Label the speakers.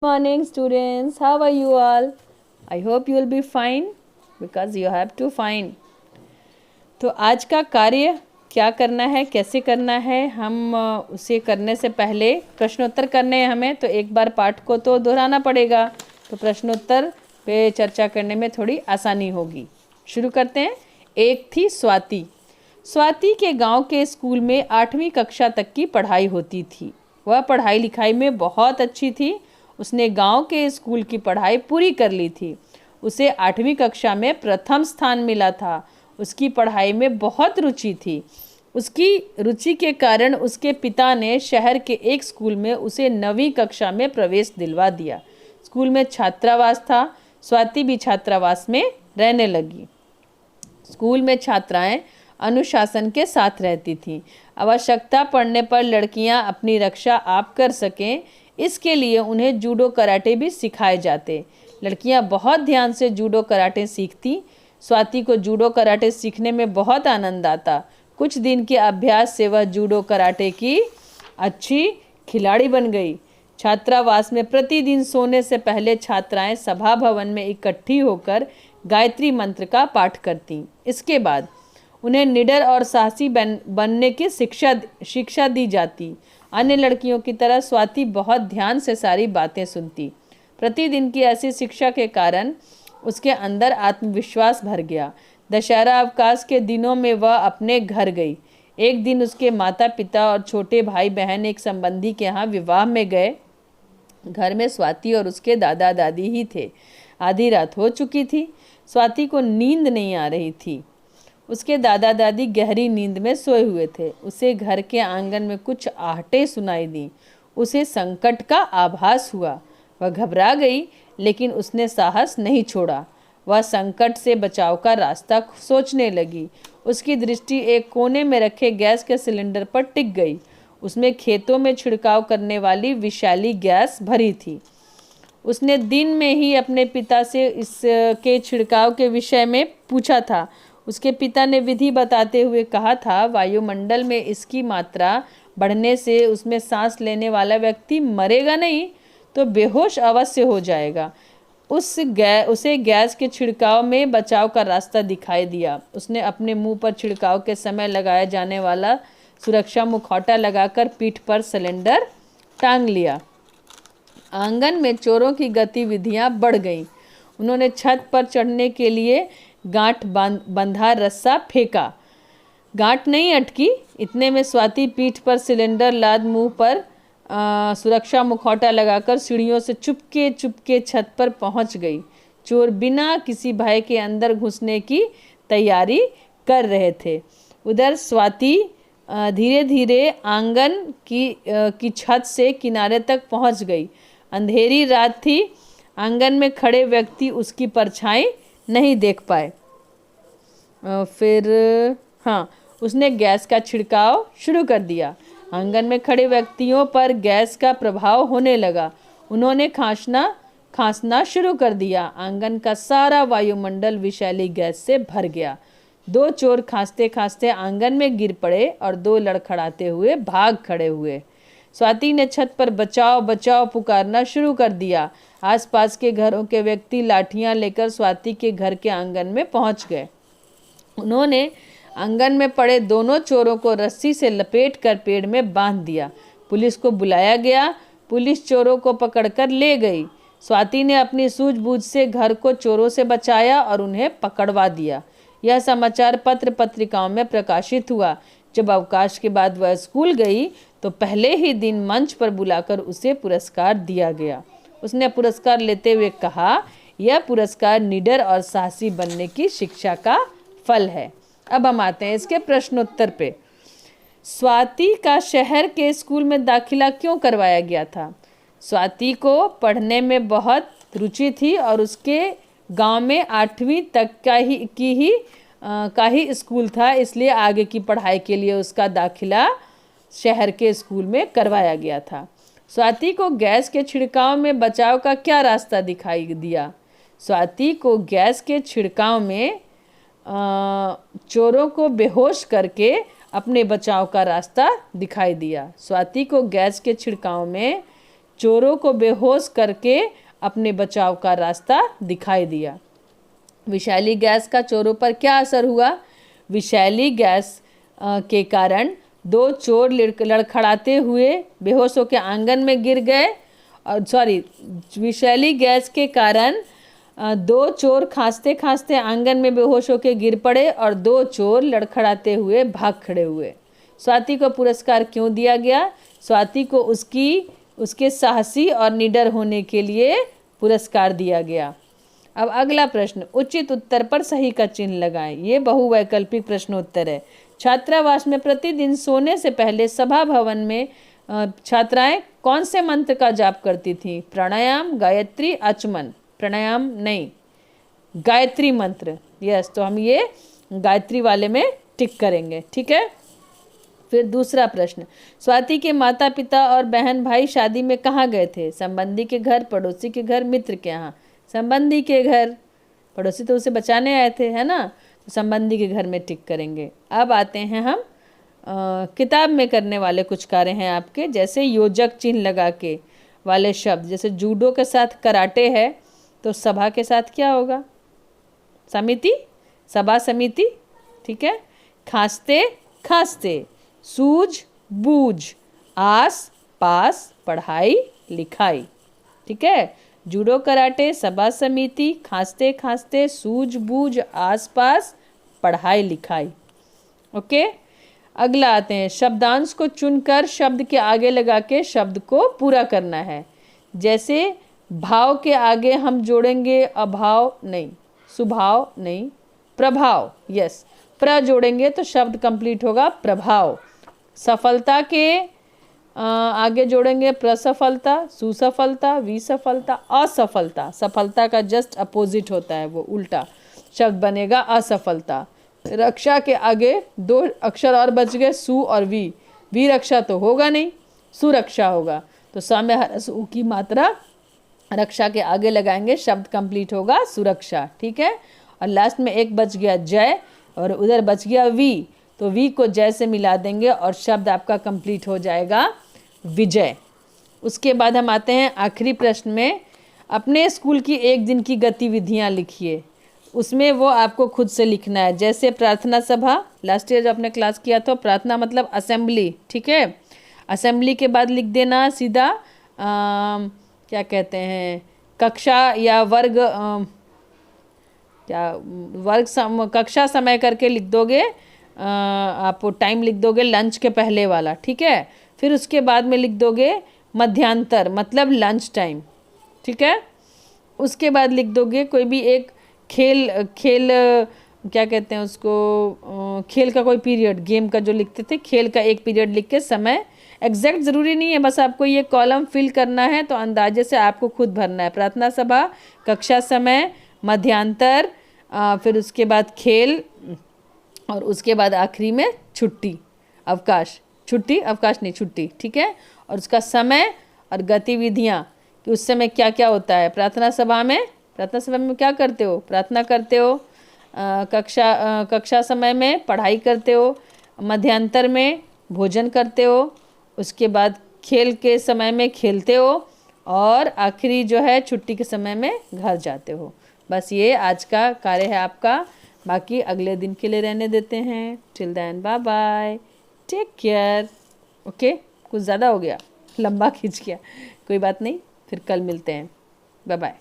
Speaker 1: Morning students, how are you all? I hope you will be fine because you have to fine. तो आज का कार्य क्या करना है, कैसे करना है, हम उसे करने से पहले प्रश्नोत्तर करने हैं हमें, तो एक बार पाठ को तो दोहराना पड़ेगा, तो प्रश्नोत्तर पे चर्चा करने में थोड़ी आसानी होगी। शुरू करते हैं। एक थी स्वाति। स्वाति के गांव के स्कूल में 8वीं कक्षा तक की पढ़ाई होती थी। वह पढ़ाई लिखाई में बहुत अच्छी थी। उसने गांव के स्कूल की पढ़ाई पूरी कर ली थी। उसे 8वीं कक्षा में प्रथम स्थान मिला था। उसकी पढ़ाई में बहुत रुचि थी। उसकी रुचि के कारण उसके पिता ने शहर के एक स्कूल में उसे 9वीं कक्षा में प्रवेश दिलवा दिया। स्कूल में छात्रावास था। स्वाति भी छात्रावास में रहने लगी। स्कूल में छात्राएं अनुशासन के साथ रहती थीं। आवश्यकता पड़ने पर लड़कियां अपनी रक्षा आप कर सकें, इसके लिए उन्हें जूडो कराटे भी सिखाए जाते। लड़कियां बहुत ध्यान से जूडो कराटे सीखती। स्वाति को जूडो कराटे सीखने में बहुत आनंद आता। कुछ दिन के अभ्यास से वह जूडो कराटे की अच्छी खिलाड़ी बन गई। छात्रावास में प्रतिदिन सोने से पहले छात्राएं सभा भवन में इकट्ठी होकर गायत्री मंत्र का पाठ करती। इसके बाद उन्हें निडर और साहसी बनने की शिक्षा दी जाती। अन्य लड़कियों की तरह स्वाति बहुत ध्यान से सारी बातें सुनती। प्रतिदिन की ऐसी शिक्षा के कारण उसके अंदर आत्मविश्वास भर गया। दशहरा अवकाश के दिनों में वह अपने घर गई। एक दिन उसके माता पिता और छोटे भाई बहन एक संबंधी के यहाँ विवाह में गए। घर में स्वाति और उसके दादा दादी ही थे। आधी रात हो चुकी थी। स्वाति को नींद नहीं आ रही थी। उसके दादा दादी गहरी नींद में सोए हुए थे। उसे घर के आंगन में कुछ आहटें सुनाई दी। उसे संकट का आभास हुआ। वह घबरा गई, लेकिन उसने साहस नहीं छोड़ा। वह संकट से बचाव का रास्ता सोचने लगी। उसकी दृष्टि एक कोने में रखे गैस के सिलेंडर पर टिक गई। उसमें खेतों में छिड़काव करने वाली विषैली गैस भरी थी। उसने दिन में ही अपने पिता से इसके छिड़काव के विषय में पूछा था। उसके पिता ने विधि बताते हुए कहा था, वायुमंडल में इसकी मात्रा बढ़ने से उसमें सांस लेने वाला व्यक्ति मरेगा नहीं तो बेहोश अवश्य हो जाएगा। उसे गैस के छिड़काव में बचाव का रास्ता दिखाई दिया। उसने अपने मुंह पर छिड़काव के समय लगाया जाने वाला सुरक्षा मुखौटा लगाकर पीठ पर सिलेंडर टांग लिया। आंगन में चोरों की गतिविधियां बढ़ गईं। उन्होंने छत पर चढ़ने के लिए गांठ बंधा रस्सा फेंका। गांठ नहीं अटकी। इतने में स्वाति पीठ पर सिलेंडर लाद मुंह पर सुरक्षा मुखौटा लगाकर सीढ़ियों से चुपके चुपके छत पर पहुंच गई। चोर बिना किसी भय के अंदर घुसने की तैयारी कर रहे थे। उधर स्वाति धीरे धीरे आंगन की छत से किनारे तक पहुंच गई। अंधेरी रात थी। आंगन में खड़े व्यक्ति उसकी परछाई नहीं देख पाए। उसने गैस का छिड़काव शुरू कर दिया। आंगन में खड़े व्यक्तियों पर गैस का प्रभाव होने लगा। उन्होंने खांसना शुरू कर दिया। आंगन का सारा वायुमंडल विषैली गैस से भर गया। 2 चोर खांसते खांसते आंगन में गिर पड़े और 2 लड़खड़ाते हुए भाग खड़े हुए। स्वाति ने छत पर बचाओ बचाओ पुकारना शुरू कर दिया। आसपास के घरों के व्यक्ति लाठियां लेकर स्वाति के घर के आंगन में पहुंच गए। उन्होंने आंगन में पड़े दोनों चोरों को रस्सी से लपेटकर पेड़ में बांध दिया। पुलिस को बुलाया गया। पुलिस चोरों को पकड़कर ले गई। स्वाति ने अपनी सूझबूझ से घर को चोरों से बचाया और उन्हें पकड़वा दिया। यह समाचार पत्र पत्रिकाओं में प्रकाशित हुआ। जब अवकाश के बाद वह स्कूल गई तो पहले ही दिन मंच पर बुलाकर उसे पुरस्कार दिया गया। उसने पुरस्कार लेते हुए कहा, यह पुरस्कार निडर और साहसी बनने की शिक्षा का फल है। अब हम आते हैं इसके प्रश्नोत्तर पे। स्वाति का शहर के स्कूल में दाखिला क्यों करवाया गया था? स्वाति को पढ़ने में बहुत रुचि थी और उसके गांव में 8वीं तक का ही स्कूल था, इसलिए आगे की पढ़ाई के लिए उसका दाखिला शहर के स्कूल में करवाया गया था। स्वाति को गैस के छिड़काव में बचाव का क्या रास्ता दिखाई दिया? स्वाति को गैस के छिड़काव में चोरों को बेहोश करके अपने बचाव का रास्ता दिखाई दिया। स्वाति को गैस के छिड़काव में चोरों को बेहोश करके अपने बचाव का रास्ता दिखाई दिया। विषैली गैस का चोरों पर क्या असर हुआ? विषैली गैस के कारण 2 चोर लड़खड़ाते हुए बेहोश होकर आंगन में गिर गए। विषैली गैस के कारण 2 चोर खांसते खांसते आंगन में बेहोश होकर गिर पड़े और 2 चोर लड़खड़ाते हुए भाग खड़े हुए। स्वाति को पुरस्कार क्यों दिया गया? स्वाति को उसके साहसी और निडर होने के लिए पुरस्कार दिया गया। अब अगला प्रश्न, उचित उत्तर पर सही का चिन्ह लगाएं। ये बहुवैकल्पिक प्रश्नोत्तर है। छात्रावास में प्रतिदिन सोने से पहले सभा भवन में छात्राएं कौन से मंत्र का जाप करती थीं? प्राणायाम, गायत्री, आचमन। प्राणायाम नहीं, गायत्री मंत्र। यस, तो हम ये गायत्री वाले में टिक करेंगे। ठीक है। फिर दूसरा प्रश्न, स्वाति के माता पिता और बहन भाई शादी में कहाँ गए थे? संबंधी के घर, पड़ोसी के घर, मित्र के यहाँ। संबंधी के घर, पड़ोसी तो उसे बचाने आए थे, है ना, तो संबंधी के घर में टिक करेंगे। अब आते हैं हम किताब में करने वाले कुछ कार्य हैं आपके, जैसे योजक चिन्ह लगा के वाले शब्द। जैसे जूडो के साथ कराटे है, तो सभा के साथ क्या होगा? समिति, सभा समिति। ठीक है। खांसते खांसते, सूझ बूझ, आस पास, पढ़ाई लिखाई। ठीक है। जूडो कराटे, सभा समिति, खांसते खांसते, सूझ बूझ, आस पास, पढ़ाई लिखाई। ओके। अगला आते हैं, शब्दांश को चुनकर शब्द के आगे लगा के शब्द को पूरा करना है। जैसे भाव के आगे हम जोड़ेंगे अभाव नहीं, सुभाव नहीं, प्रभाव। यस, प्र जोड़ेंगे तो शब्द कंप्लीट होगा प्रभाव। सफलता के आगे जोड़ेंगे प्रसफलता, सुसफलता, विसफलता, असफलता। सफलता का जस्ट अपोजिट होता है, वो उल्टा शब्द बनेगा असफलता। रक्षा के आगे 2 अक्षर और बच गए, सु और वी। वी रक्षा तो होगा नहीं, सुरक्षा होगा, तो स में हरस उ की मात्रा रक्षा के आगे लगाएंगे, शब्द कंप्लीट होगा सुरक्षा। ठीक है। और लास्ट में एक बच गया जय और उधर बच गया वी, तो वी को जय से मिला देंगे और शब्द आपका कंप्लीट हो जाएगा विजय। उसके बाद हम आते हैं आखिरी प्रश्न में, अपने स्कूल की एक दिन की गतिविधियां लिखिए। उसमें वो आपको खुद से लिखना है। जैसे प्रार्थना सभा, लास्ट ईयर जो आपने क्लास किया था, प्रार्थना मतलब असेंबली। ठीक है। असेंबली के बाद लिख देना सीधा क्या कहते हैं, कक्षा या वर्ग, कक्षा समय करके लिख दोगे, आप टाइम लिख दोगे लंच के पहले वाला। ठीक है। फिर उसके बाद में लिख दोगे मध्यांतर मतलब लंच टाइम। ठीक है। उसके बाद लिख दोगे कोई भी एक खेल क्या कहते हैं उसको, खेल का कोई पीरियड, गेम का जो लिखते थे, खेल का एक पीरियड लिख के समय एग्जैक्ट ज़रूरी नहीं है, बस आपको ये कॉलम फिल करना है, तो अंदाजे से आपको खुद भरना है। प्रार्थना सभा, कक्षा समय, मध्यांतर, फिर उसके बाद खेल और उसके बाद आखिरी में छुट्टी अवकाश। छुट्टी अवकाश नहीं, छुट्टी। ठीक है। और उसका समय और गतिविधियाँ कि उस समय क्या क्या होता है। प्रार्थना सभा में क्या करते हो? प्रार्थना करते हो। कक्षा समय में पढ़ाई करते हो। मध्यांतर में भोजन करते हो। उसके बाद खेल के समय में खेलते हो और आखिरी जो है छुट्टी के समय में घर जाते हो। बस ये आज का कार्य है आपका, बाकी अगले दिन के लिए रहने देते हैं। Till then bye bye, take care. Okay, कुछ ज़्यादा हो गया, लंबा खींच गया, कोई बात नहीं, फिर कल मिलते हैं। Bye bye.